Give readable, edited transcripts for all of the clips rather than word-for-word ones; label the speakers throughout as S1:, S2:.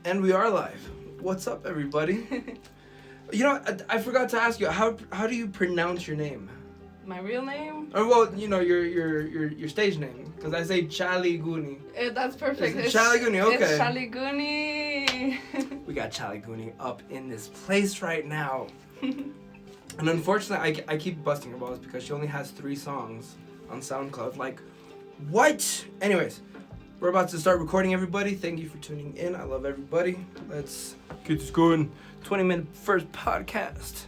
S1: And we are live. What's up, everybody? You know, I forgot to ask you, how do you pronounce your name?
S2: My real name?
S1: Or well, you know, your stage name, because I say Chally Goonie.
S2: That's perfect.
S1: It's Chally Goonie, okay.
S2: It's Chally Goonie.
S1: We got Chally Goonie up in this place right now. And unfortunately, I keep busting her balls because she only has 3 songs on SoundCloud. Like, what? Anyways, we're about to start recording, everybody. Thank you for tuning in. I love everybody. Let's get this going. 20-minute first podcast.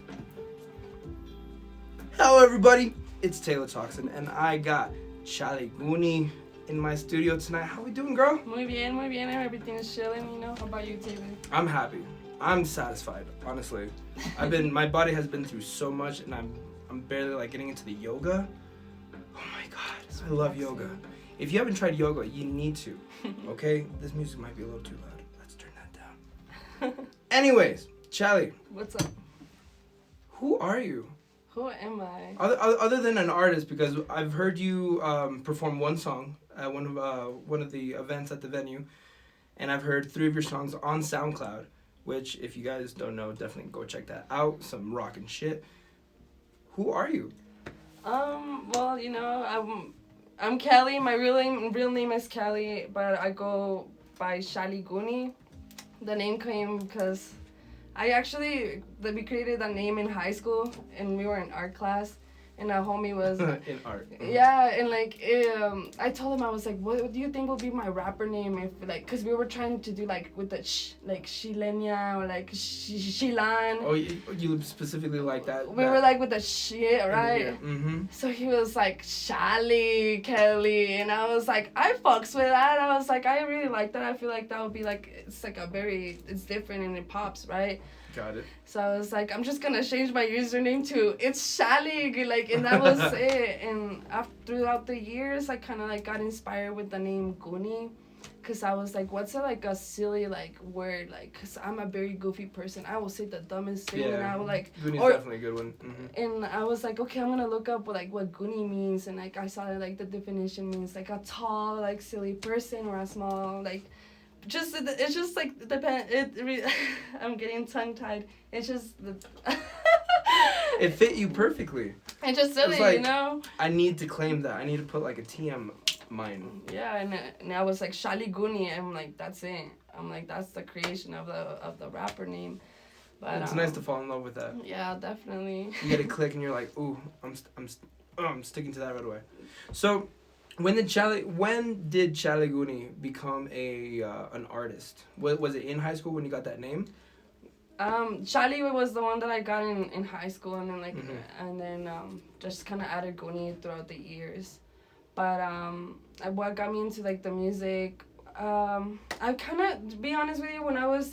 S1: Hello, everybody. It's Taylor Toxin, and I got Chally Goonie in my studio tonight. How we doing, girl?
S2: Muy bien. Everything is chilling, you know. How about you, Taylor?
S1: I'm happy. I'm satisfied, honestly. My body has been through so much, and I'm barely like getting into the yoga. Oh my God, I love yoga. If you haven't tried yoga, you need to. Okay, this music might be a little too loud. Let's turn that down. Anyways, Chally.
S2: What's up?
S1: Who are you?
S2: Who am I?
S1: Other than an artist, because I've heard you perform one song at one of the events at the venue, and I've heard 3 of your songs on SoundCloud. Which, if you guys don't know, definitely go check that out. Some rockin' shit. Who are you?
S2: Well, you know, I'm Kelly. My real name is Kelly, but I go by Chally Goonie. The name came because we created that name in high school, and we were in art class, and our homie was
S1: in art.
S2: Yeah, and like I told him, I was like, what do you think will be my rapper name if like, cause we were trying to do like with the like Shilenia or like Shilan.
S1: Oh, you specifically like that?
S2: We were like with the shit, right?
S1: Mm-hmm.
S2: So he was like Chally Kelly, and I was like, I fucks with that. I was like, I really like that. I feel like that would be like, it's like it's different and it pops, right?
S1: Got it.
S2: So I was like, I'm just gonna change my username to it's Chally, like, and that was it. And throughout the years, I kind of like got inspired with the name Goonie, cause I was like, what's a silly like word, like, cause I'm a very goofy person. I will say the dumbest thing, and I will like.
S1: Goonie's definitely a good one. Mm-hmm.
S2: And I was like, okay, I'm gonna look up like what Goonie means, and like I saw that like the definition means like a tall like silly person or a small like. It's just like depend. I'm getting tongue tied. It's just
S1: It fit you perfectly.
S2: It just silly,
S1: like,
S2: you know.
S1: I need to claim that. I need to put like a TM mine.
S2: Yeah, and I was like Chally Goonie. I'm like, that's it. I'm like, that's the creation of the rapper name. But
S1: it's nice to fall in love with that.
S2: Yeah, definitely.
S1: You get a click and you're like, ooh, I'm sticking to that right away. So. When did Chally Goonie become an artist? Was it in high school when you got that name?
S2: Chally was the one that I got in high school, and then and then just kind of added Goonie throughout the years. But what got me into like the music, I kind of, to be honest with you, when I was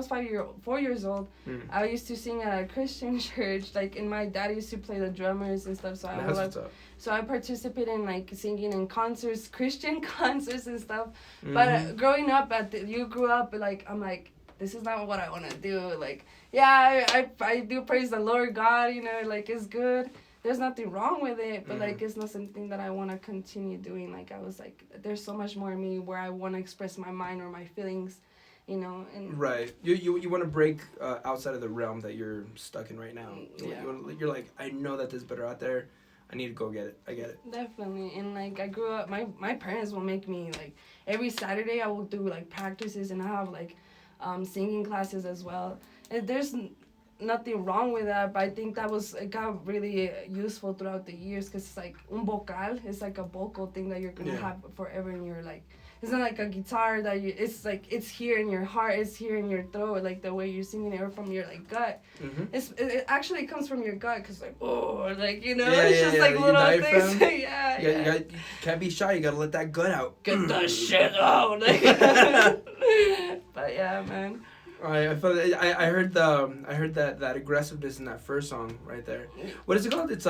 S2: 4 years old, I used to sing at a Christian church, like, and my dad used to play the drummers and stuff, so I participated in like singing in concerts, Christian concerts and stuff. Mm-hmm. But growing up you grew up like, I'm like, this is not what I want to do. Like, yeah, I do praise the Lord God, you know, like, it's good. There's nothing wrong with it, but like, it's not something that I want to continue doing. Like, I was like, there's so much more in me where I want to express my mind or my feelings, you know. And
S1: right, you want to break outside of the realm that you're stuck in right now.
S2: Yeah.
S1: You're like, I know that there's better out there. I need to go get it. I get it.
S2: Definitely. And like, I grew up, my parents will make me like every Saturday I will do like practices, and I have like singing classes as well. And there's nothing wrong with that, but I think it got really useful throughout the years, because it's like un vocal. It's like a vocal thing that you're gonna have forever in your like. It's not like a guitar that it's like, it's here in your heart, it's here in your throat, like the way you're singing it, or from your like gut. Mm-hmm. It actually comes from your gut, because like, oh, like, you know, it's just like little things. You
S1: can't be shy, you gotta let that gut out.
S2: Get that shit out. Like, but yeah, man.
S1: I heard that aggressiveness in that first song right there. What is it called? It's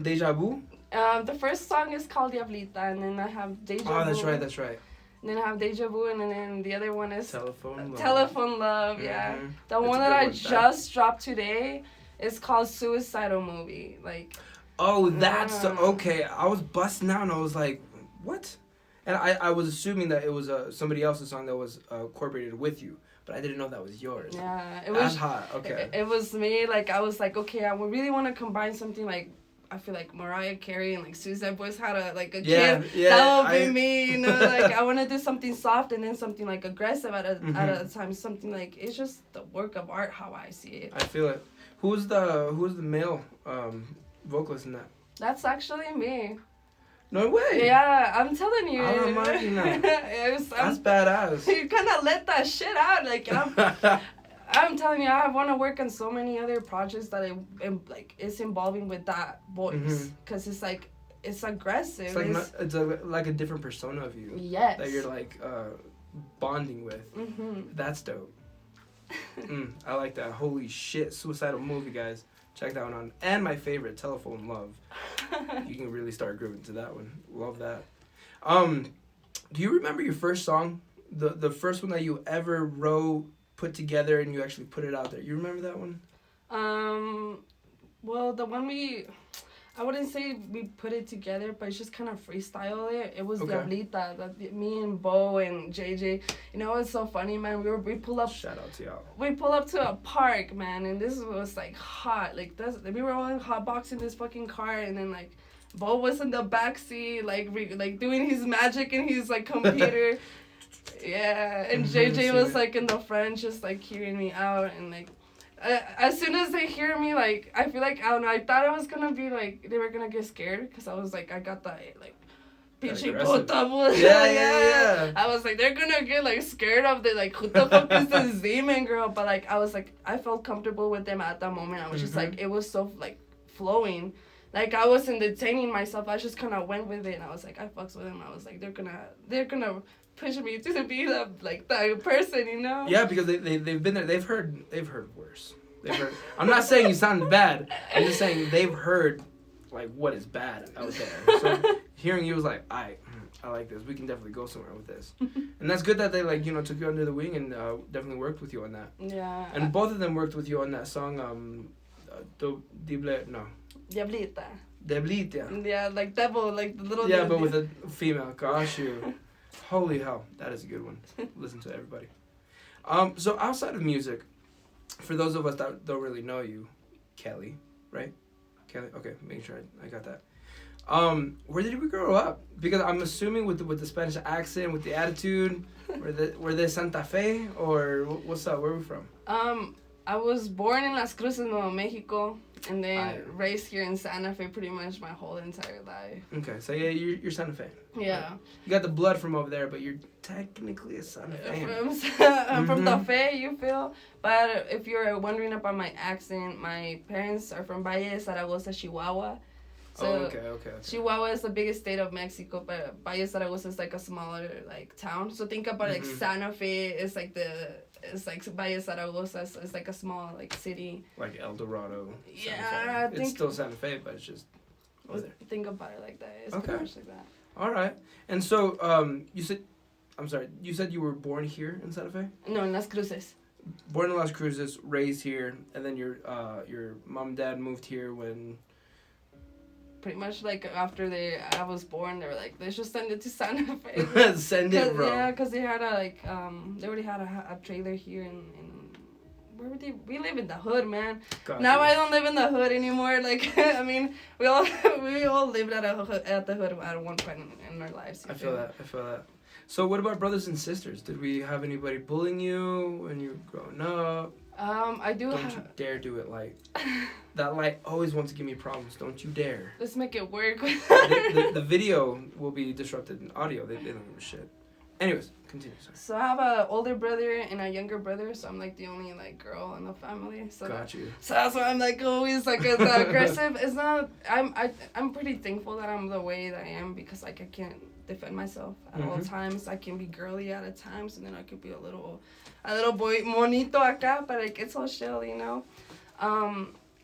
S1: Deja Vu?
S2: The first song is called Diablita, and then I have Deja Vu.
S1: Oh, that's right.
S2: And then I have Deja Vu, and then the other one is
S1: Telephone
S2: Love, yeah. Mm-hmm. The one that I just dropped today is called Suicidal Movie. Like.
S1: Oh, that's okay. I was busting out, and I was like, what? And I was assuming that it was somebody else's song that was incorporated with you, but I didn't know that was yours.
S2: Yeah, it
S1: That's
S2: was
S1: hot. Okay.
S2: It was me. Like, I was like, okay, I would really want to combine something like, I feel like Mariah Carey and like Suicide Boys had a kid. That would be me, you know. Like, I want to do something soft and then something like aggressive at a time. Something like, it's just the work of art how I see it.
S1: I feel it. Who's the male vocalist in that?
S2: That's actually me.
S1: No way.
S2: Yeah, I'm telling you.
S1: I'm liking that. That's badass.
S2: You kind of let that shit out. Like, I'm telling you, I want to work on so many other projects that it's involving with that voice. Because it's like, it's aggressive.
S1: It's like a different persona of you.
S2: Yes.
S1: That you're like bonding with. That's dope. I like that. Holy shit. Suicidal movie, guys. Check that one out. And my favorite, Telephone Love. You can really start grooving to that one. Love that. Do you remember your first song? The first one that you ever wrote, put together, and you actually put it out there. You remember that one?
S2: Well, the one I wouldn't say we put it together, but it's just kind of freestyle it. It was Diablita, that me and Bo and JJ. You know, it's so funny, man. We pull up.
S1: Shout out to y'all.
S2: We pull up to a park, man, and this was like hot. Like we were all hotboxing this fucking car, and then like Bo was in the backseat, like doing his magic in his like computer. Yeah, and JJ was like in the front, just like hearing me out, and like. As soon as they hear me, like, I feel like, I don't know, I thought it was gonna be, like, they were gonna get scared, because I was like, I got that, like, pinche puta. Yeah. I was like, they're gonna get, like, scared of the, like, who the fuck is this demon girl? But, like, I was like, I felt comfortable with them at that moment. I was just like, it was so, like, flowing. Like, I wasn't detaining myself. I just kind of went with it, and I was like, I fucks with them. I was like, they're gonna push me to be that person, you know?
S1: Yeah, because they've been there. They've heard worse. I'm not saying you sound bad. I'm just saying they've heard like what is bad out there. So hearing you was like, I like this. We can definitely go somewhere with this. And that's good that they like took you under the wing and definitely worked with you on that.
S2: Yeah.
S1: And both of them worked with you on that song.
S2: Diablita.
S1: Diablita.
S2: Yeah, like devil, like the little.
S1: Yeah, but with a female. Gosh, you. Holy hell, that is a good one. Listen to everybody. So outside of music, for those of us that don't really know you, Kelly, right? Kelly, okay, making sure I got that. Where did we grow up? Because I'm assuming with the Spanish accent, with the attitude, were they Santa Fe or what's up? Where are we from?
S2: I was born in Las Cruces, Nuevo Mexico, and then raised here in Santa Fe pretty much my whole entire life.
S1: Okay, so yeah, you're Santa Fe.
S2: Yeah.
S1: Right. You got the blood from over there, but you're technically a Santa Fe.
S2: I'm from the Fe, you feel? But if you're wondering about my accent, my parents are from Valle de Zaragoza, Chihuahua. So
S1: okay.
S2: Chihuahua is the biggest state of Mexico, but Valle de Zaragoza is like a smaller like town. So think about like Santa Fe is like it's like Valle de Zaragoza, so it's like a small like city.
S1: Like El Dorado.
S2: Yeah,
S1: it's still Santa Fe, but it's just over there.
S2: Think about it like that. It's pretty much like that.
S1: All right. And so you said you were born here in Santa Fe?
S2: No, in Las Cruces.
S1: Born in Las Cruces, raised here, and then your mom and dad moved here when.
S2: Pretty much like after I was born, they were like, let's just send it to Santa Fe.
S1: Send it, bro.
S2: Yeah, because they had they already had a trailer here in where would we live in the hood, man. Now I don't live in the hood anymore. Like I mean, we all lived at the hood at one point in our lives.
S1: I feel that. So what about brothers and sisters? Did we have anybody bullying you when you were growing up?
S2: I do.
S1: Don't you dare do it, Light. That Light always wants to give me problems. Don't you dare.
S2: Let's make it work.
S1: the video will be disrupted in audio. They don't give a shit. Anyways, continue. Sorry.
S2: So I have an older brother and a younger brother, so I'm like the only like girl in the family. So
S1: got you.
S2: So that's why I'm like always like aggressive. It's not. I'm pretty thankful that I'm the way that I am because like I can't defend myself at all times. I can be girly at times, and then I could be a little boy monito acá, but like it's all chill, you know.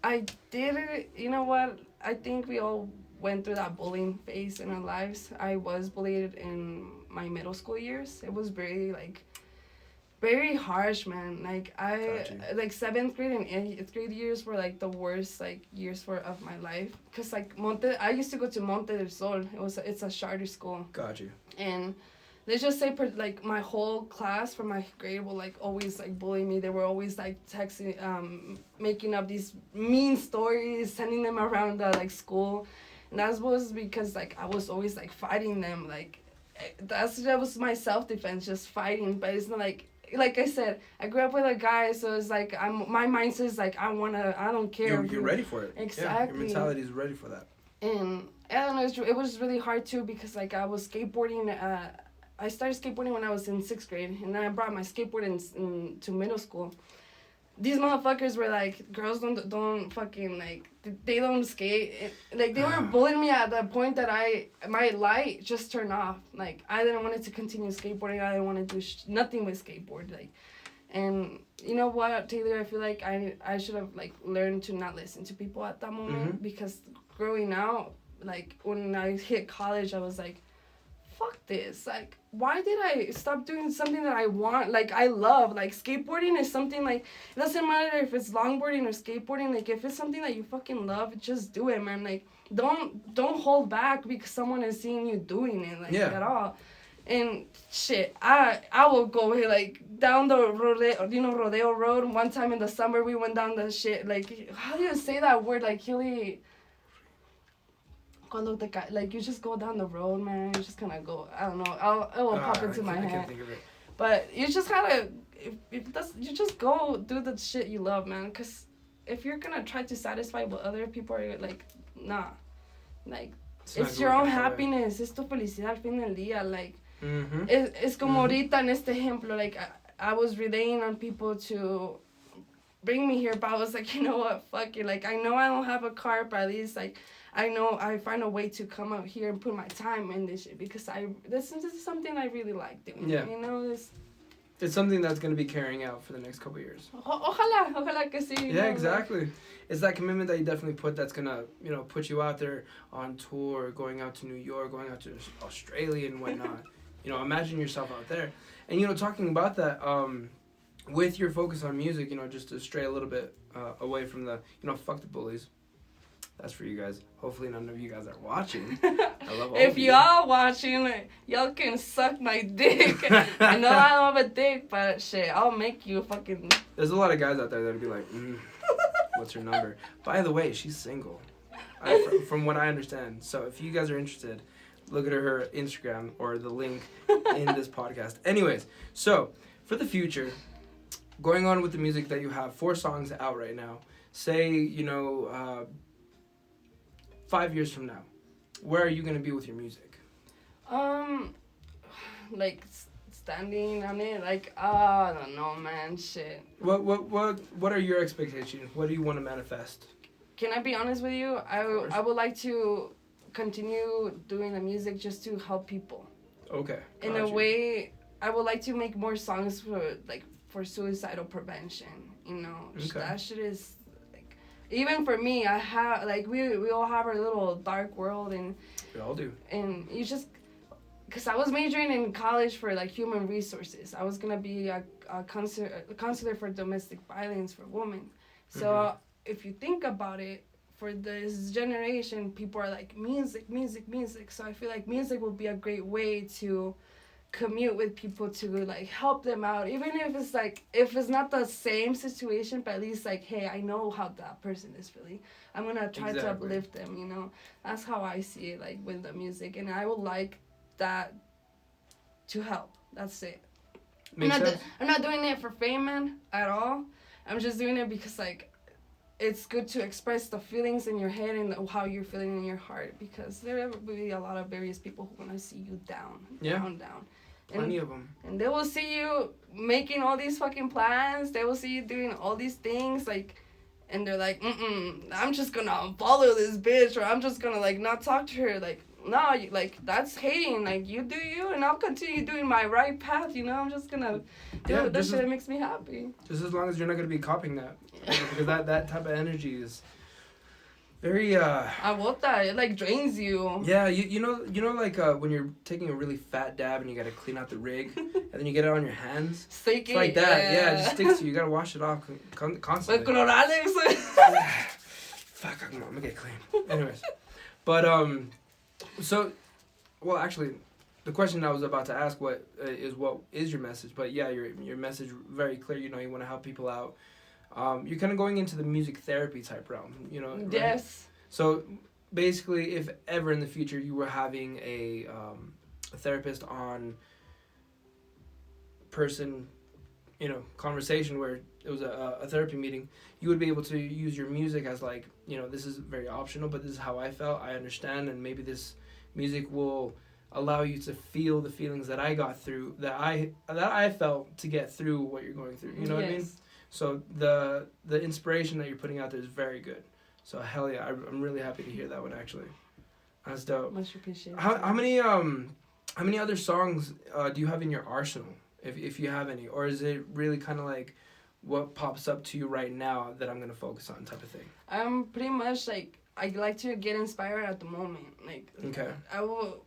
S2: I did it. You know what? I think we all went through that bullying phase in our lives. I was bullied in my middle school years. It was very like very harsh, man. Like
S1: Gotcha.
S2: like 7th grade and 8th grade years were like the worst like years of my life. Cause like I used to go to Monte del Sol. It's a charter school.
S1: Got you.
S2: And let's just say like my whole class from my grade will like always like bully me. They were always like texting, making up these mean stories, sending them around the like school, and that was because like I was always like fighting them. Like that was my self-defense, just fighting. But it's not like I said, I grew up with a guy, so it's like my mindset is like I don't care.
S1: You're ready for it.
S2: Exactly.
S1: Yeah, your mentality is ready for that.
S2: And I don't know, it was really hard too because like I was skateboarding. I started skateboarding when I was in 6th grade, and then I brought my skateboard to middle school. These motherfuckers were like, girls don't fucking like, they don't skate. Like they were bullying me at the point that my light just turned off. Like I didn't want to continue skateboarding. I didn't want to do nothing with skateboard. Like, and you know what, Taylor? I feel like I should have like learned to not listen to people at that moment because growing out, like when I hit college, I was like, fuck this. Like, why did I stop doing something that I want? Like, I love. Like, skateboarding is something, like, it doesn't matter if it's longboarding or skateboarding. Like, if it's something that you fucking love, just do it, man. Like, don't hold back because someone is seeing you doing it, like, at all. And, shit, I will go, like, down the Rodeo Road. One time in the summer, we went down the shit, like, how do you say that word? Like, really... Like you just go down the road, man. You just kind of go. I don't know. It will pop into my head. I can't think of it. But you just gotta. You just go do the shit you love, man. Cause if you're gonna try to satisfy what other people are like, nah, like it's your own happiness. Es tu felicidad al fin del día. Like, es como ahorita en este ejemplo. Like I was relying on people to bring me here, but I was like, you know what, fuck it. Like I know I don't have a car, but at least like. I know I find a way to come out here and put my time in this shit because this is something I really like doing. Yeah. You know,
S1: it's something that's going to be carrying out for the next couple of years.
S2: Ojalá que sí.
S1: Yeah, exactly. It's that commitment that you definitely put that's going to, put you out there on tour, going out to New York, going out to Australia and whatnot. Imagine yourself out there. And, talking about that, with your focus on music, just to stray a little bit away from the, fuck the bullies. That's for you guys. Hopefully none of you guys are watching. I love all
S2: if
S1: of you.
S2: y'all watching, y'all can suck my dick. I know I don't have a dick, but shit, I'll make you fucking...
S1: There's a lot of guys out there that'll be like, what's her number? By the way, she's single. From what I understand. So if you guys are interested, look at her Instagram or the link in this podcast. Anyways, so for the future, going on with the music that you have, 4 songs out right now. Say, 5 years from now, where are you gonna be with your music?
S2: Like standing on it, like I don't know, man. Shit.
S1: What are your expectations? What do you want to manifest?
S2: Can I be honest with you? I would like to continue doing the music just to help people.
S1: Okay.
S2: In a way, I would like to make more songs for suicidal prevention. Okay. That shit is. Even for me, I have, like, we all have our little dark world, and...
S1: We all do.
S2: And you just... Because I was majoring in college for, like, human resources. I was going to be a counselor for domestic violence for women. So, if you think about it, for this generation, people are like, music. So, I feel like music will be a great way to commute with people to like help them out, even if it's not the same situation, but at least like, hey, I know how that person is feeling. I'm gonna try to uplift them. That's how I see it, like with the music, and I would like that to help. That's it. I'm not doing it for fame, man, at all. I'm just doing it because like it's good to express the feelings in your head and how you're feeling in your heart, because there will be a lot of various people who want to see you down.
S1: Plenty of them.
S2: And they will see you making all these fucking plans. They will see you doing all these things, like, and they're like, I'm just gonna unfollow this bitch, or I'm just gonna like not talk to her. Like, no, like that's hating. Like, you do you, and I'll continue doing my right path. I'm just gonna do that shit that makes me happy.
S1: Just as long as you're not gonna be copying that, because that type of energy is very
S2: Agota. It like drains you.
S1: Yeah, you know like when you're taking a really fat dab and you gotta clean out the rig and then you get it on your hands.
S2: Sticky.
S1: It's like that. Yeah, it just sticks to you. You gotta wash it off constantly.
S2: With Cloralex.
S1: Fuck, I'm gonna get clean. Anyways, but so, well, actually, the question I was about to ask what is your message? But yeah, your message very clear. You know, you want to help people out. You're kind of going into the music therapy type realm. You know. Right?
S2: Yes.
S1: So basically, if ever in the future you were having a therapist on person, you know, conversation where it was a therapy meeting, you would be able to use your music as like, you know, this is very optional, but this is how I felt. I understand, and maybe this music will allow you to feel the feelings that I got through, that I felt to get through what you're going through. You know what I mean? So the inspiration that you're putting out there is very good. So hell yeah, I'm really happy to hear that one actually. That's dope.
S2: Much appreciated.
S1: How many other songs do you have in your arsenal, if you have any, or is it really kind of like what pops up to you right now that I'm gonna focus on type of thing?
S2: I'm pretty much like I like to get inspired at the moment. Like
S1: okay.
S2: I will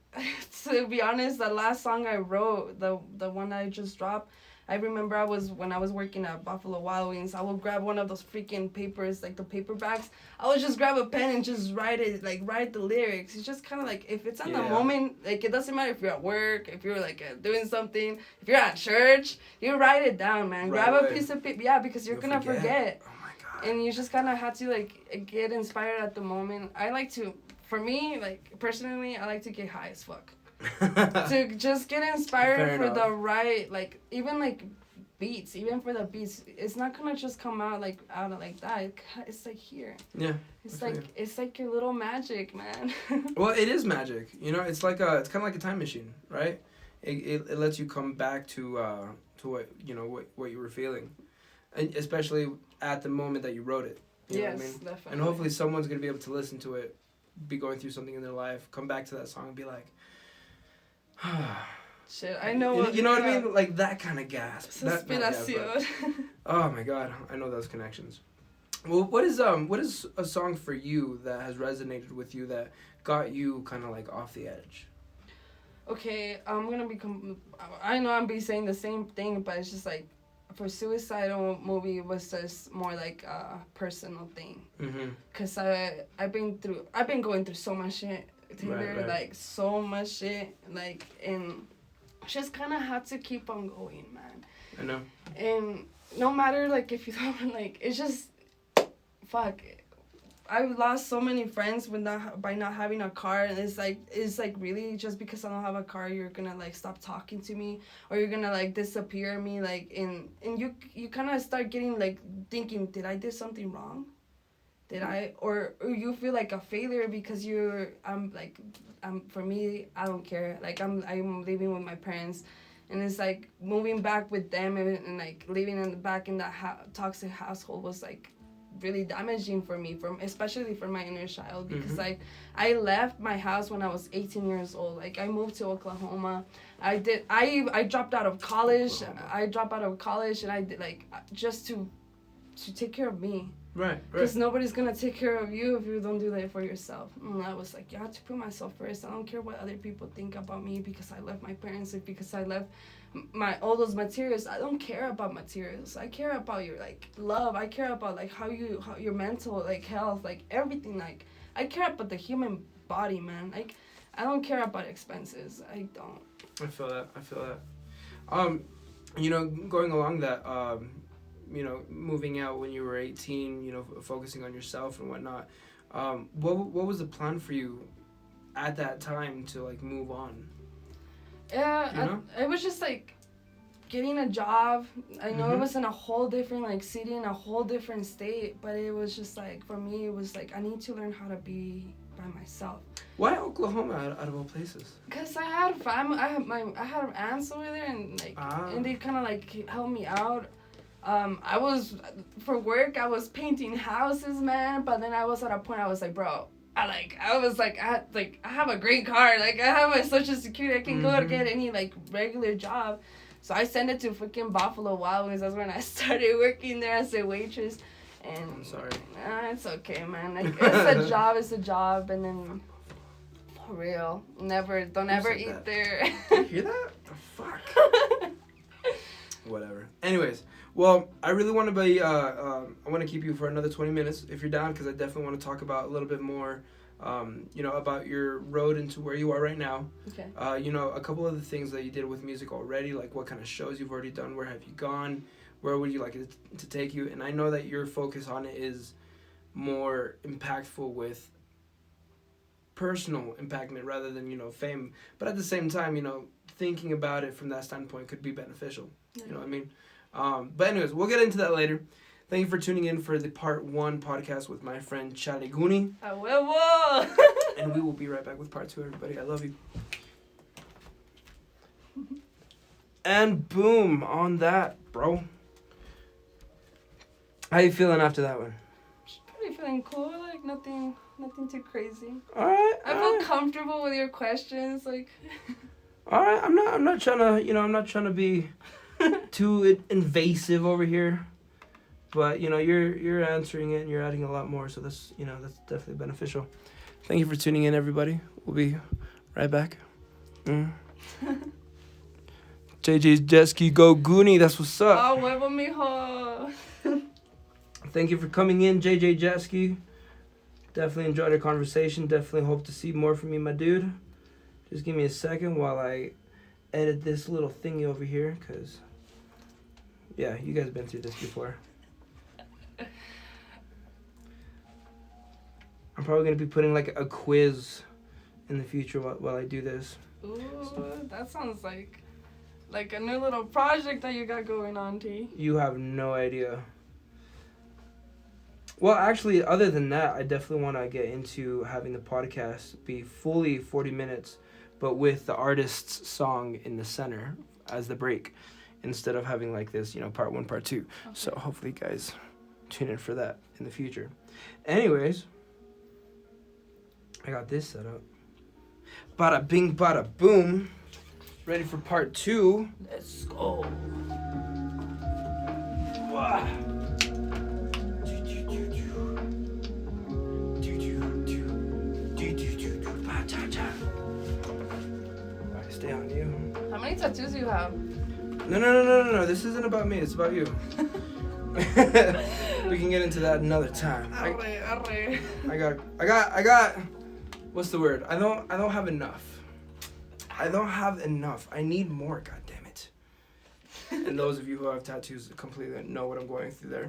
S2: to be honest, the last song I wrote, the one I just dropped, I remember when I was working at Buffalo Wild Wings, I would grab one of those freaking papers, like the paperbacks. I would just grab a pen and just write the lyrics. It's just kind of like, if it's on the moment, like it doesn't matter if you're at work, if you're like doing something, if you're at church, you write it down, man.
S1: Right
S2: grab
S1: away.
S2: A piece of paper, yeah, because you're gonna forget.
S1: Oh my God.
S2: And you just kind of have to like get inspired at the moment. I like to, for me, like personally, I like to get high as fuck. To just get inspired
S1: Fair
S2: for
S1: enough.
S2: the right, like even like beats, even for the beats, it's not gonna just come out out of like that. It's like here.
S1: Yeah.
S2: It's like your little magic, man.
S1: Well, it is magic. You know, it's kind of like a time machine, right? It lets you come back to what you know what you were feeling, and especially at the moment that you wrote it. You know what I mean?
S2: Definitely.
S1: And hopefully someone's gonna be able to listen to it, be going through something in their life, come back to that song and be like,
S2: shit, I know.
S1: You know what I mean? Like that kind of gasp.
S2: Suspiración.
S1: Oh my God, I know those connections. Well, what is a song for you that has resonated with you that got you kind of like off the edge?
S2: Okay, I'm gonna I know I'm be saying the same thing, but it's just like, for Suicidal movie was just more like a personal thing.
S1: Mm-hmm.
S2: Cause I've been going through so much shit, Taylor,
S1: Right.
S2: like so much shit, like, and just kind of had to keep on going, man.
S1: I know.
S2: And no matter like if you don't like, it's just, fuck. I've lost so many friends by not having a car, and it's like really just because I don't have a car, you're gonna like stop talking to me, or you're gonna like disappear me, like, and you kind of start getting like thinking, did I do something wrong? Did I, or you feel like a failure because for me, I don't care. Like I'm living with my parents, and it's like moving back with them and like living back in that toxic household was like really damaging for me, especially for my inner child, because
S1: Mm-hmm.
S2: I left my house when I was 18 years old. Like I moved to Oklahoma. I dropped out of college. I dropped out of college, and I did like just to take care of me.
S1: Right.
S2: Because nobody's gonna take care of you if you don't do that for yourself. And I was like, you have to put myself first. I don't care what other people think about me because I left my parents, or because I left all those materials. I don't care about materials. I care about your like love. I care about like how your mental like health, like everything. Like I care about the human body, man. Like I don't care about expenses. I don't.
S1: I feel that. You know, going along that, you know, moving out when you were 18, you know, focusing on yourself and whatnot. What was the plan for you at that time to like move on?
S2: Yeah,
S1: you know?
S2: it was just like getting a job. I know it
S1: Mhm.
S2: was in a whole different like city, in a whole different state, but it was just like, for me, it was like I need to learn how to be by myself.
S1: Why Oklahoma out of all places?
S2: Cause I had family, I had aunts over there, and like and they kind of like helped me out. I was, for work, I was painting houses, man, but then I was at a point I was like, bro, I have a great car, like I have my social security, I can go and get any like regular job. So I sent it to freaking Buffalo Wild Wings. That's when I started working there as a waitress. And
S1: I'm sorry.
S2: It's okay, man. Like, it's a job. It's a job, and then for real, don't ever eat
S1: that?
S2: there.
S1: You hear that? The fuck. Whatever. Anyways, well, I really want to be. I want to keep you for another 20 minutes if you're down, because I definitely want to talk about a little bit more. About your road into where you are right now.
S2: Okay.
S1: A couple of the things that you did with music already, like what kind of shows you've already done, where have you gone, where would you like it to take you? And I know that your focus on it is more impactful with personal impactment rather than, fame. But at the same time, thinking about it from that standpoint could be beneficial. Yeah. You know what I mean? But anyways, we'll get into that later. Thank you for tuning in for the part 1 podcast with my friend Chally Goonie. And we will be right back with part 2, everybody. I love you. And boom, on that, bro. How you feeling after that one?
S2: Pretty feeling cool, like nothing too crazy.
S1: Alright.
S2: I feel comfortable with your questions, like.
S1: Alright, I'm not trying to be too invasive over here. But you're answering it and you're adding a lot more, so that's definitely beneficial. Thank you for tuning in, everybody. We'll be right back. JJ's jet ski, go Goonie. That's what's up.
S2: Oh, huevo, mijo.
S1: Thank you for coming in, JJ Jet Ski. Definitely enjoyed our conversation. Definitely hope to see more from you, my dude. Just give me a second while I edit this little thingy over here, because yeah, you guys have been through this before. I'm probably going to be putting like a quiz in the future while I do this.
S2: Ooh, that sounds like a new little project that you got going on, T.
S1: You have no idea. Well, actually, other than that, I definitely want to get into having the podcast be fully 40 minutes, but with the artist's song in the center as the break, instead of having like this, part 1, part 2. Okay. So hopefully you guys tune in for that in the future. Anyways, I got this set up. Bada bing, bada boom. Ready for part 2.
S2: Let's go.
S1: Wow. Alright, stay on you.
S2: How many tattoos do you have?
S1: No. This isn't about me. It's about you. We can get into that another time.
S2: Arre.
S1: I got. What's the word? I don't have enough. I need more. God damn it. And those of you who have tattoos completely know what I'm going through there.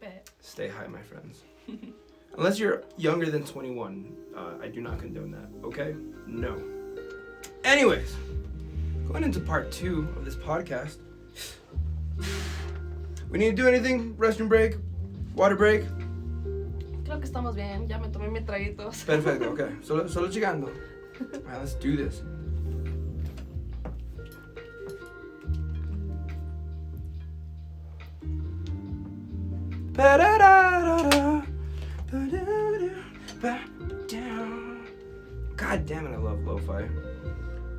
S2: Bet.
S1: Stay high, my friends. Unless you're younger than 21, I do not condone that. Okay? No. Anyways, going into part 2 of this podcast. We need to do anything? Restroom break? Water break?
S2: Creo que estamos bien. Ya me tomé mis traguitos.
S1: Perfecto, okay. Solo checando. Alright, let's do this. God damn it, I love lo-fi.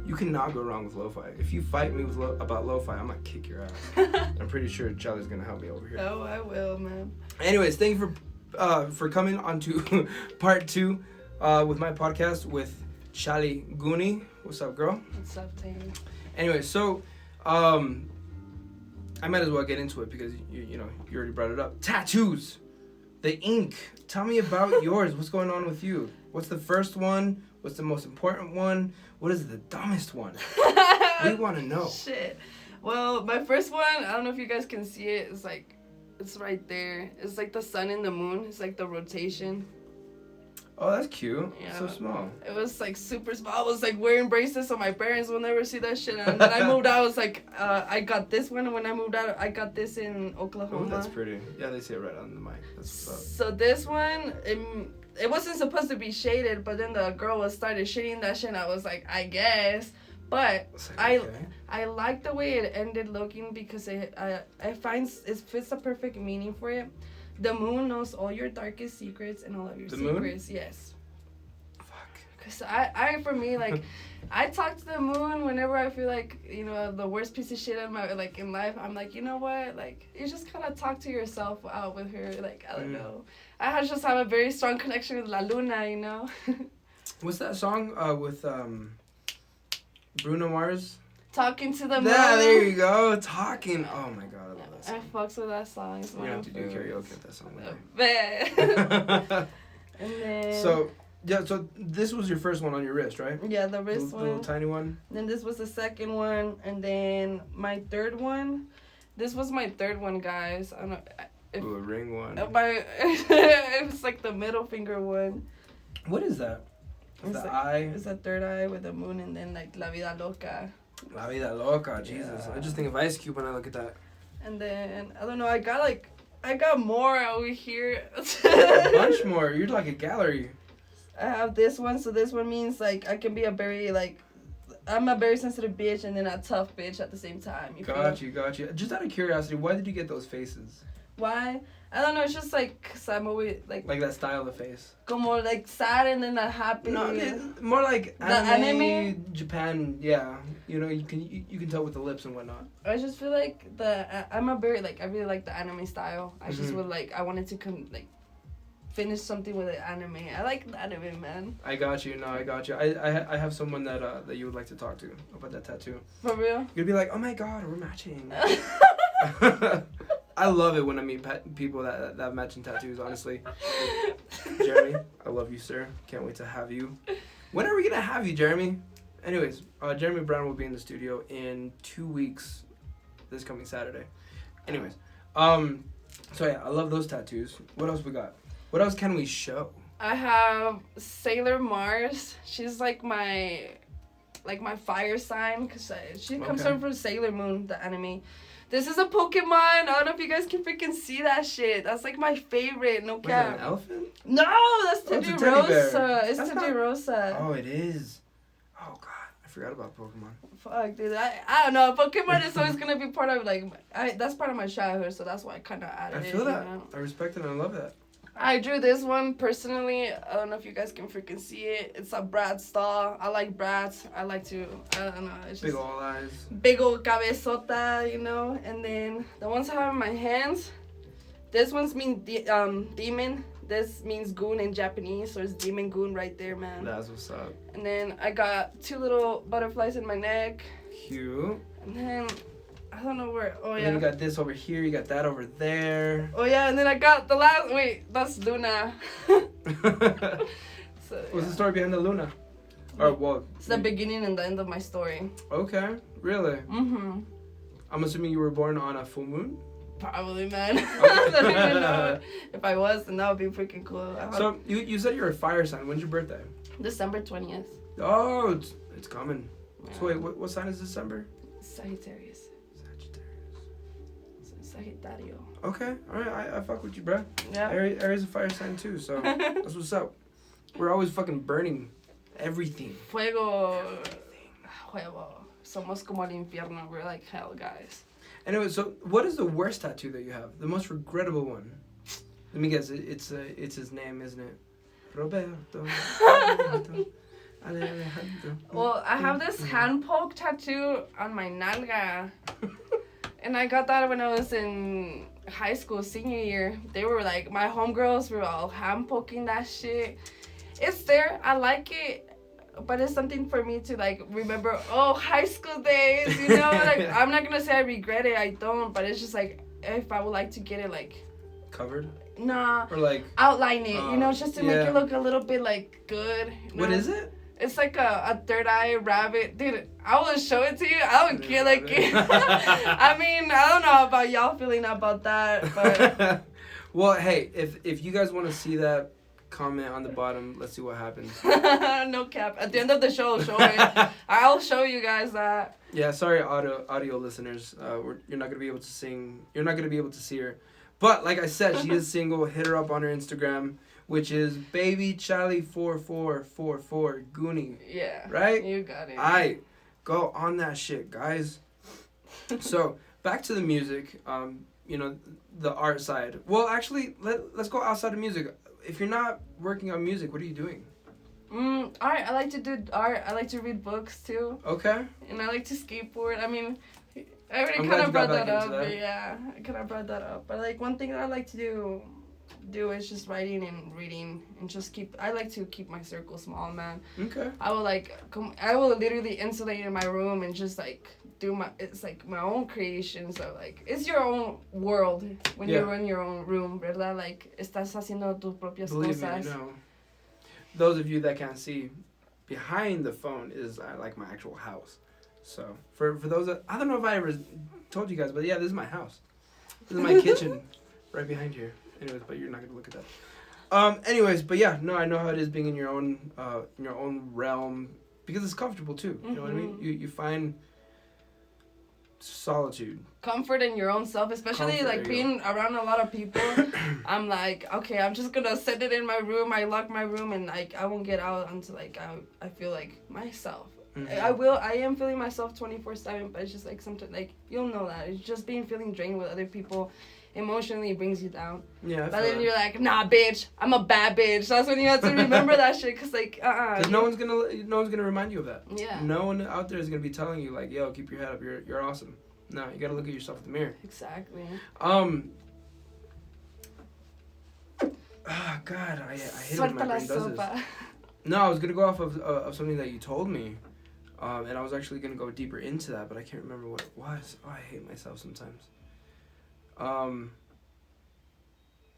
S1: You cannot go wrong with lo-fi. If you fight me with about lo-fi, I'm gonna kick your ass. I'm pretty sure Charlie's gonna help me over here.
S2: Oh, I will, man.
S1: Anyways, thank you for coming on to part 2 with my podcast with Chally Goonie. What's up, girl?
S2: What's up, Taylor?
S1: Anyway, so I might as well get into it because you already brought it up. Tattoos, the ink. Tell me about yours. What's going on with you? What's the first one? What's the most important one? What is the dumbest one? We want to know.
S2: Shit. Well, my first one, I don't know if you guys can see it. It's right there. It's like the sun and the moon. It's like the rotation.
S1: Oh, that's cute.
S2: Yeah.
S1: So small.
S2: It was like super small. I was like wearing braces so my parents will never see that shit. And then I moved out. I was like, I got this one. And when I moved out, I got this in Oklahoma.
S1: Oh, that's pretty. Yeah, they say it right on the mic. That's what's up.
S2: So this one, it wasn't supposed to be shaded, but then the girl started shading that shit. And I was like, I guess. But I like the way it ended looking because I find it fits the perfect meaning for it. The moon knows all your darkest secrets and all of your secrets. Moon? Yes.
S1: Fuck.
S2: Cause I for me like, I talk to the moon whenever I feel like, you know, the worst piece of shit in my like in life. I'm like, you know what? Like, you just kind of talk to yourself out with her. Like, I don't know. Just have a very strong connection with La Luna, you know.
S1: What's that song with Bruno Mars?
S2: Talking to the moon.
S1: Yeah, there you go. Talking. Oh my god, I love that song.
S2: I fucks with that song. It's
S1: You're gonna have to do
S2: favorites.
S1: karaoke with that song.
S2: And then.
S1: So this was your first one on your wrist, right?
S2: Yeah, the wrist
S1: the
S2: one.
S1: little tiny one.
S2: Then this was the second one, and then my third one. This was my third one, guys. I don't know.
S1: A ring one.
S2: It was like the middle finger one.
S1: What is that? It's the
S2: like,
S1: eye.
S2: It's the third eye with the moon, and then like La Vida Loca.
S1: La vida loca, Jesus.
S2: Yeah.
S1: I just think of Ice Cube when I look at that.
S2: And then I don't know. I got more over here.
S1: A bunch more. You're like a gallery.
S2: I have this one, so this one means like I can be a very like, I'm a very sensitive bitch and then a tough bitch at the same time. Got
S1: you. Just out of curiosity, why did you get those faces?
S2: Why? I don't know. It's just like, cause I'm always like
S1: that style of face.
S2: Como like sad and then a happy.
S1: No, more like
S2: anime.
S1: Japan. Yeah, you know, you can tell with the lips and whatnot.
S2: I just feel like I'm a very like, I really like the anime style. I just would like, I wanted to finish something with an anime. I like the anime, man.
S1: I got you. No, I got you. I have someone that you would like to talk to about that tattoo.
S2: For real?
S1: You'd be like, oh my god, we're matching. I love it when I meet people that have matching tattoos, honestly. Jeremy, I love you, sir. Can't wait to have you. When are we going to have you, Jeremy? Anyways, Jeremy Brown will be in the studio in 2 weeks, this coming Saturday. Anyways, so yeah, I love those tattoos. What else we got? What else can we show?
S2: I have Sailor Mars. She's like my fire sign, because she comes from Sailor Moon, the anime. This is a Pokemon. I don't know if you guys can freaking see that shit. That's like my favorite. No cap.
S1: Is that an elephant?
S2: No, that's Teddirosa. It's Teddirosa.
S1: Oh, it is. Oh god, I forgot about Pokemon.
S2: Fuck, dude. I don't know. Pokemon is always gonna be part of that's part of my childhood, so that's why I kind of added it.
S1: I feel that.
S2: You know?
S1: I respect it and I love that.
S2: I drew this one personally. I don't know if you guys can freaking see it. It's a brat style. I like brats. I don't know. It's just
S1: big old eyes.
S2: Big old cabezota, you know. And then the ones I have in my hands, this one's mean demon. This means goon in Japanese, so it's demon goon right there, man.
S1: That's what's up.
S2: And then I got 2 little butterflies in my neck.
S1: Cute.
S2: And then I don't know where. Oh, yeah.
S1: And then you got this over here. You got that over there.
S2: Oh, yeah. And then I got the last. Wait, that's Luna. So,
S1: What's the story behind the Luna? Or what?
S2: It's the beginning and the end of my story.
S1: Okay. Really?
S2: Mm-hmm.
S1: I'm assuming you were born on a full moon?
S2: Probably, man. I don't even know. If I was, then that would be freaking cool.
S1: So, you said you're a fire sign. When's your birthday?
S2: December 20th.
S1: Oh, it's coming.
S2: Yeah.
S1: So, wait, what sign is December?
S2: Sagittarius. Sagittario.
S1: Okay, alright, I fuck with you, bro.
S2: Yeah.
S1: Aries a fire sign too, so that's what's up. We're always fucking burning everything.
S2: Fuego. Somos como el infierno. We're like hell, guys.
S1: Anyway, so what is the worst tattoo that you have? The most regrettable one? Let me guess, it's his name, isn't it? Roberto.
S2: Well, I have this hand poke tattoo on my nalga. And I got that when I was in high school, senior year. They were like, my homegirls were all hand poking that shit. It's there. I like it. But it's something for me to like remember, high school days, you know? Like, I'm not going to say I regret it. I don't. But it's just like, if I would like to get it like...
S1: Covered?
S2: Nah.
S1: Or like...
S2: Outline it, you know, just to make it look a little bit like good. You know?
S1: What is it?
S2: It's like a third eye rabbit. Dude, I will show it to you. I don't care. Like, I mean, I don't know about y'all feeling about that, but...
S1: Well, hey, if you guys want to see that, comment on the bottom. Let's see what happens.
S2: No cap. At the end of the show, show it. I'll show you guys that.
S1: Yeah, sorry, audio listeners. You're not going to be able to sing. You're not going to be able to see her. But, like I said, she is single. Hit her up on her Instagram, which is baby Chally 4444 Goonie.
S2: Yeah.
S1: Right?
S2: You got it.
S1: Aight. Go on that shit, guys. So, back to the music, you know, the art side. Well, actually, let's go outside of music. If you're not working on music, what are you doing?
S2: Art. I like to do art. I like to read books too.
S1: Okay.
S2: And I like to skateboard. I mean, I already
S1: I'm
S2: kind
S1: glad
S2: of
S1: you got
S2: brought
S1: back
S2: that
S1: into
S2: up.
S1: that.
S2: Yeah, I kind of brought that up. But like one thing that I like to do is just writing and reading and just I like to keep my circle small, man.
S1: Okay.
S2: I will literally insulate in my room and just like it's like my own creation. So like it's your own world when you're in your own room, ¿verdad? Like estás haciendo tus propias
S1: Believe
S2: cosas.
S1: me, I know. Those of you that can't see, behind the phone is like my actual house. So for those that, I don't know if I ever told you guys, but yeah, this is my house. This is my kitchen right behind here. Anyways, but you're not gonna look at that. Anyways, but yeah, no, I know how it is being in your own realm because it's comfortable too. You know what I mean? You find solitude,
S2: comfort in your own self, especially like being around a lot of people. I'm like, okay, I'm just gonna set it in my room. I lock my room and like I won't get out until like I feel like myself. I am feeling myself 24/7, but it's just like sometimes like you'll know that it's just feeling drained with other people. Emotionally brings you down.
S1: Yeah.
S2: But then you're like, nah, bitch, I'm a bad bitch. That's when you have to remember that shit, cause like,
S1: Cause no one's gonna remind you of that.
S2: Yeah.
S1: No one out there is gonna be telling you like, yo, keep your head up. You're awesome. No, you gotta look at yourself in the mirror.
S2: Exactly.
S1: Oh God, I hate it when my brain does this. No, I was gonna go off of something that you told me, and I was actually gonna go deeper into that, but I can't remember what it was. Oh, I hate myself sometimes.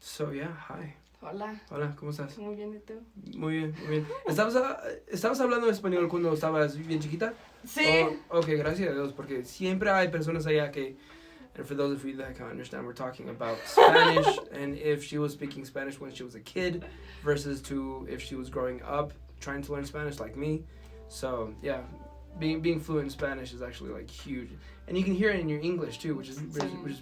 S1: So yeah, hi.
S2: Hola.
S1: Hola, ¿cómo estás?
S2: Muy bien, ¿y tú?
S1: Muy bien, muy bien. ¿Estabas hablando español cuando estabas bien chiquita?
S2: Sí.
S1: Oh, okay, gracias a Dios, porque siempre hay personas allá que, and for those of you that can understand, we're talking about Spanish, and if she was speaking Spanish when she was a kid versus to if she was growing up trying to learn Spanish like me. So yeah, being fluent in Spanish is actually like huge, and you can hear it in your English too, which is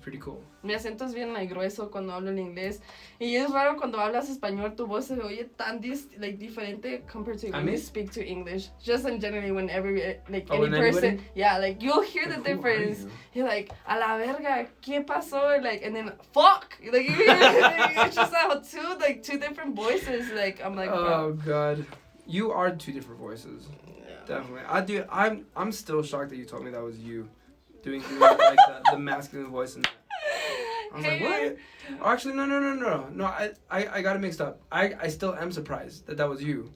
S1: pretty cool.
S2: Mi acento es bien like, grueso cuando hablo en inglés, y es raro cuando hablas español, tu voz se oye tan diferente compared to when you speak to English. Just in generally, whenever like any person, yeah, like you'll hear the difference. You're like, a la verga, ¿qué pasó? Like, and then fuck, like you hear it's just two different voices. Like I'm like,
S1: oh God, you are two different voices. Definitely. I'm still shocked that you told me that was you doing like the masculine voice and I was like, what? Oh, actually, no, I got it mixed up. I still am surprised that was you.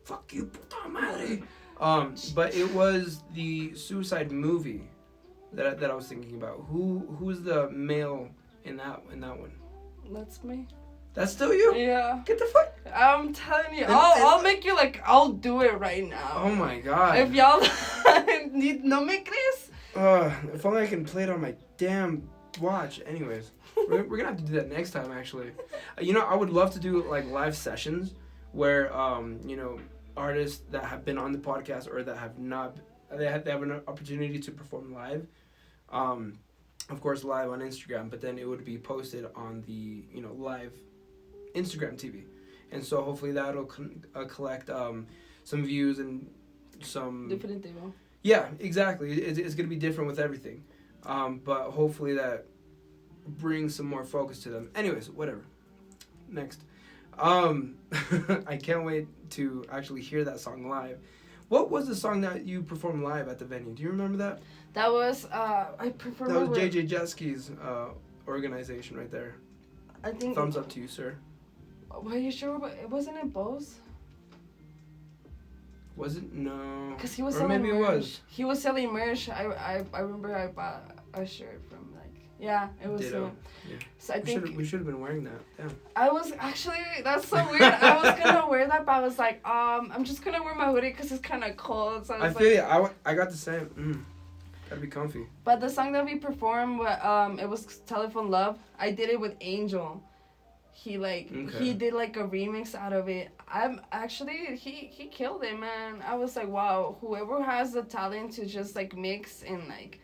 S1: Fuck you, puta madre. But it was the Suicide movie that I was thinking about. Who's the male in that one?
S2: That's me.
S1: That's still you?
S2: Yeah.
S1: Get the fuck.
S2: I'm telling you, I'll make you like, I'll do it right now.
S1: Oh my God.
S2: If y'all no me crees.
S1: If only I can play it on my damn watch. Anyways, we're gonna have to do that next time. Actually, I would love to do like live sessions where artists that have been on the podcast or that have not, they have an opportunity to perform live. Of course, live on Instagram, but then it would be posted on the live Instagram TV, and so hopefully that'll collect some views and some
S2: Definitivo.
S1: Yeah, exactly. It's gonna be different with everything, but hopefully that brings some more focus to them. Anyways, whatever. Next, I can't wait to actually hear that song live. What was the song that you performed live at the venue? Do you remember that?
S2: That was I prefer.
S1: That was JJ Jeske's organization right there.
S2: I think.
S1: Thumbs up to you, sir.
S2: Are you sure? But it wasn't in Bose.
S1: Was it? No.
S2: Because he was
S1: or
S2: selling
S1: maybe
S2: merch.
S1: It was.
S2: He was selling merch. I remember I bought a shirt from it was.
S1: Ditto. Yeah.
S2: So I think
S1: we should have been wearing that. Damn.
S2: I was actually, that's so weird. I was gonna wear that, but I was like, I'm just gonna wear my hoodie because it's kind of cold. So I
S1: feel you. I got the same. Gotta be comfy.
S2: But the song that we performed, it was Telephone Love. I did it with Angel. He did like a remix out of it. I'm actually he killed it, man. I was like, wow, whoever has the talent to just like mix and like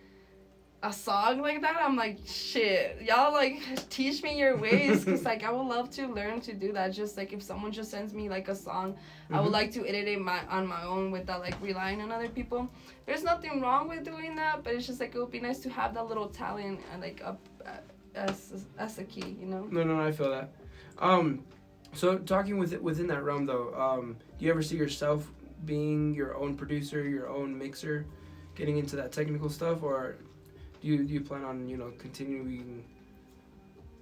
S2: a song like that, I'm like, shit, y'all like teach me your ways, because like I would love to learn to do that. Just like if someone just sends me like a song, I would like to edit it on my own without like relying on other people. There's nothing wrong with doing that, but it's just like it would be nice to have that little talent and like up as a key,
S1: No, I feel that. So talking within that realm though, do you ever see yourself being your own producer, your own mixer, getting into that technical stuff, or do you plan on continuing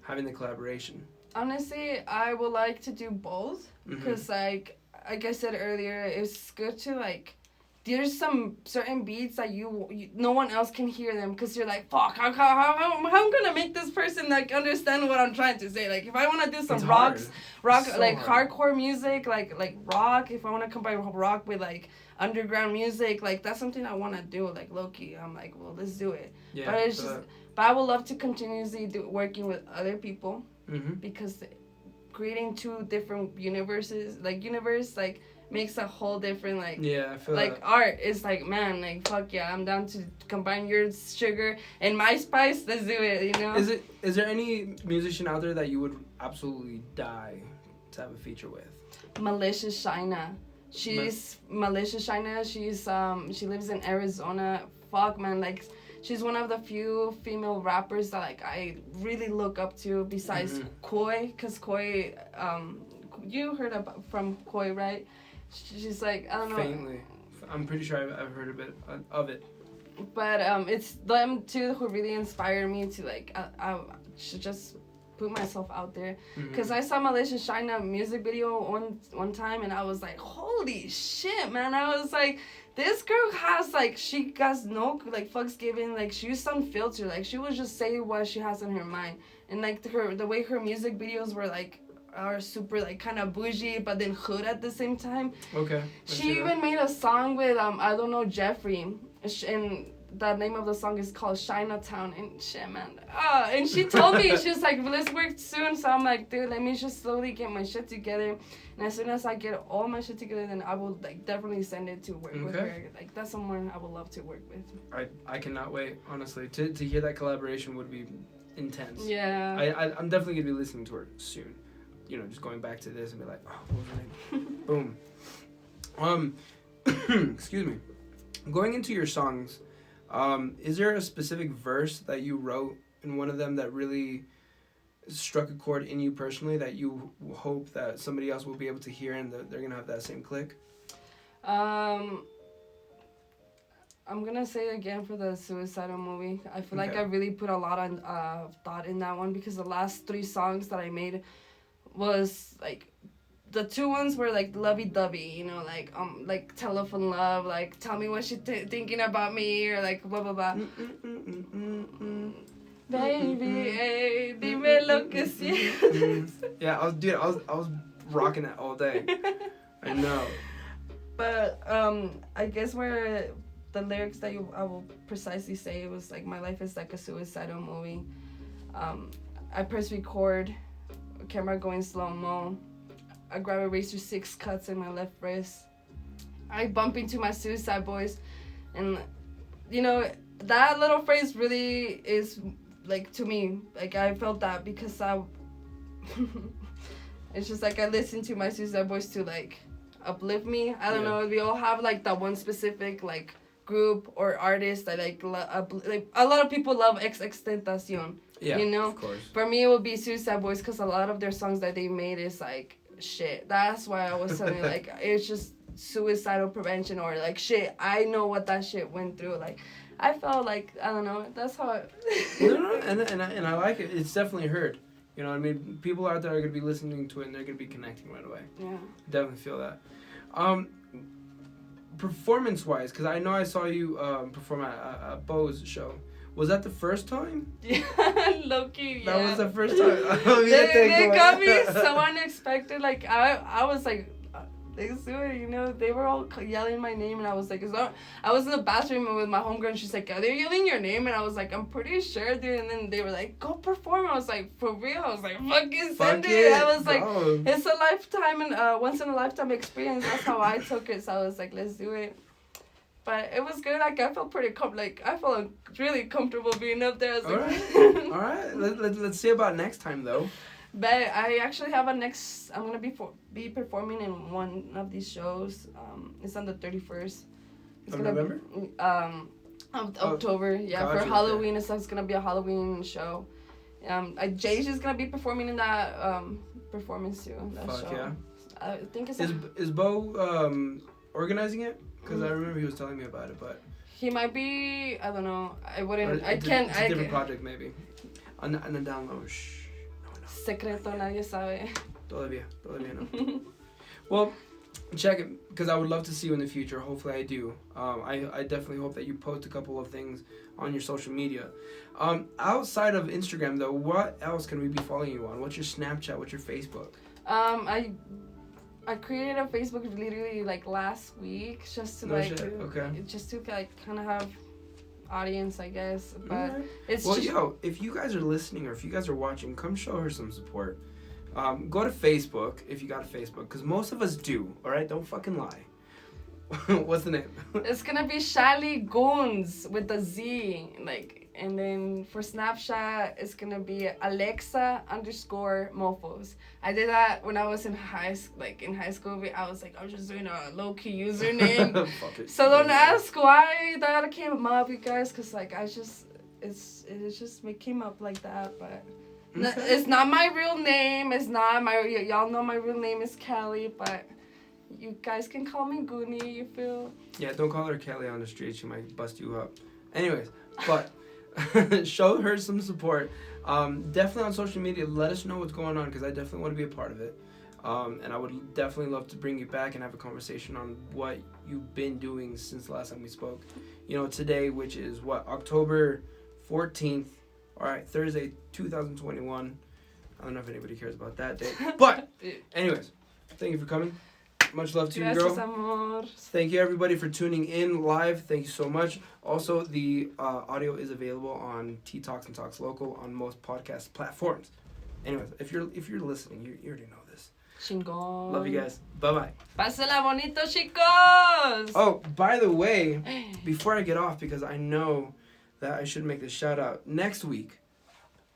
S1: having the collaboration?
S2: Honestly, I would like to do both because like I said earlier, it's good to like. There's some certain beats that you no one else can hear them because you're like, fuck, how I'm gonna make this person like understand what I'm trying to say. Like if I want to do some rock
S1: So
S2: like
S1: hard.
S2: hardcore music, like rock, if I want to combine rock with like underground music, like that's something I want to do. Like low key, I'm like, well, let's do it.
S1: Yeah,
S2: but it's just, but I would love to continuously working with other people because creating two different universes, like makes a whole different like
S1: I feel
S2: like
S1: that.
S2: art. It's like, man, like fuck yeah, I'm down to combine your sugar and my spice. Let's do it, you know.
S1: Is there any musician out there that you would absolutely die to have a feature with?
S2: Malicious China. She's Malicious China. She's she lives in Arizona. Fuck man, like she's one of the few female rappers that like I really look up to besides Koi, cause Koi you heard about from Koi, right? She's like, I don't know.
S1: Faintly. I'm pretty sure I've heard a bit of it.
S2: But it's them two who really inspired me to like I should just put myself out there. Because I saw Malicious China music video one time and I was like, holy shit, man. I was like, this girl has like, she got no like fucks given. Like she used some filter. Like she would just say what she has in her mind. And like the way her music videos were like, are super like kind of bougie but then hood at the same time.
S1: Okay.
S2: She even made a song with I don't know, Jeffrey, and the name of the song is called Chinatown and shit, man. And she told me, she was like, well, let's work soon. So I'm like, dude, let me just slowly get my shit together, and as soon as I get all my shit together, then I will like definitely send it to work with her. Like that's someone I would love to work with.
S1: I cannot wait, honestly, to hear that collaboration would be intense.
S2: Yeah.
S1: I'm definitely gonna be listening to her soon. Just going back to this and be like, oh, what was her name? Boom. Excuse me. Going into your songs, is there a specific verse that you wrote in one of them that really struck a chord in you personally that you hope that somebody else will be able to hear and that they're going to have that same click?
S2: I'm gonna say it again for the Suicidal movie. I feel like I really put a lot of thought in that one because the last 3 songs that I made was like the 2 ones were like lovey-dovey, like telephone love, like tell me what you thinking about me, or like blah blah blah. Baby, hey, dime lo que sientes.
S1: Yeah, I was rocking that all day. I know.
S2: But I guess where the lyrics that I will precisely say, it was like, my life is like a suicidal movie. I press record, camera going slow-mo. I grab a razor, 6 cuts in my left wrist. I bump into my suicide boys. And, that little phrase really is, like, to me, like, I felt that because it's just like I listen to my suicide boys to, like, uplift me. I don't know, we all have, like, that one specific, like, group or artist that, like a lot of people love XXXTentacion.
S1: Yeah, of course.
S2: For me, it would be Suicide Boys because a lot of their songs that they made is, like, shit. That's why I was telling you, like, it's just suicidal prevention, or like shit, I know what that shit went through. Like, I felt like, I don't know, that's how
S1: no, and I like it. It's definitely heard. You know what I mean? People out there are going to be listening to it and they're going to be connecting right away.
S2: Yeah.
S1: Definitely feel that. Performance-wise, because I know I saw you perform at Bo's show. Was that the first time?
S2: Yeah, low-key, yeah.
S1: That was the first time.
S2: They got me so unexpected. Like, I was like, let's do it, They were all yelling my name, and I was like, I was in the bathroom with my homegirl, and she's like, are they yelling your name? And I was like, I'm pretty sure, dude. And then they were like, go perform. I was like, for real? I was like, fucking send it. I was like, it's a lifetime and once in a lifetime experience. That's how I took it. So I was like, let's do it. But it was good. Like, I felt pretty I felt really comfortable being up there.
S1: All right. Let's see about next time, though.
S2: But I actually have I'm gonna be performing in one of these shows. It's on the 31st. It's
S1: of November?
S2: Of October. Yeah, gotcha, for Halloween. Okay. It's gonna be a Halloween show. Jay's just gonna be performing in that performance too. That
S1: Fuck
S2: show.
S1: yeah.
S2: I think it's.
S1: Is Bo organizing it? Because I remember he was telling me about it, but.
S2: He might be. I don't know. I wouldn't. I
S1: It's
S2: can't.
S1: a different project maybe. On the down low. Shh. No.
S2: Secreto, nadie sabe.
S1: Todavía no. Well, check it, because I would love to see you in the future. Hopefully I do. I definitely hope that you post a couple of things on your social media. Outside of Instagram, though, what else can we be following you on? What's your Snapchat? What's your Facebook?
S2: I created a Facebook literally like last week just to just to like kind of have audience, I guess. But it's
S1: if you guys are listening or if you guys are watching, come show her some support. Go to Facebook if you got a Facebook, because most of us do. All right, don't fucking lie. What's the name?
S2: It's gonna be Chally Goons with a Z, and then for Snapchat it's gonna be Alexa_mofos. I did that when I was in high school. I was just doing a low key username.
S1: Fuck it.
S2: So don't ask why that came up, you guys, because it came up like that, but. It's not my real name. It's not my. Y'all know my real name is Kelly, but you guys can call me Goonie. You feel?
S1: Yeah, don't call her Kelly on the street. She might bust you up. Anyways, but show her some support. Definitely on social media. Let us know what's going on, because I definitely want to be a part of it. And I would definitely love to bring you back and have a conversation on what you've been doing since the last time we spoke. Today, which is October 14th. All right, Thursday, 2021. I don't know if anybody cares about that day. But, anyways, thank you for coming. Much love to you, girl.
S2: Amor.
S1: Thank you, everybody, for tuning in live. Thank you so much. Also, the audio is available on T-Talks and Talks Local on most podcast platforms. Anyways, if you're listening, you already know this.
S2: Chingón.
S1: Love you guys. Bye-bye.
S2: Pásala bonito, chicos.
S1: Oh, by the way, before I get off, because I know that I should make this shout out. Next week,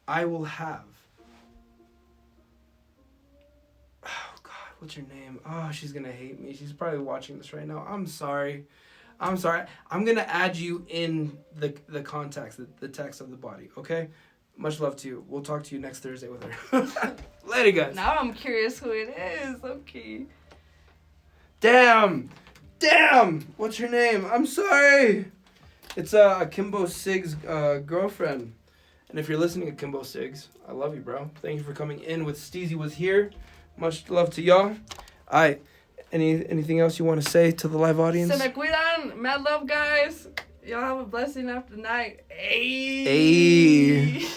S1: I will have. Oh God, what's her name? Oh, she's gonna hate me. She's probably watching this right now. I'm sorry. I'm gonna add you in the contacts, the text of the body. Okay. Much love to you. We'll talk to you next Thursday with her. Later, guys.
S2: Now I'm curious who it is. Okay.
S1: Damn. What's her name? I'm sorry. It's Kimbo Sig's girlfriend. And if you're listening to Kimbo Sigs, I love you, bro. Thank you for coming in with Steezy Was Here. Much love to y'all. Alright. Anything else you want to say to the live audience?
S2: Se me cuidan. Mad love, guys. Y'all have a blessing after night.
S1: Hey.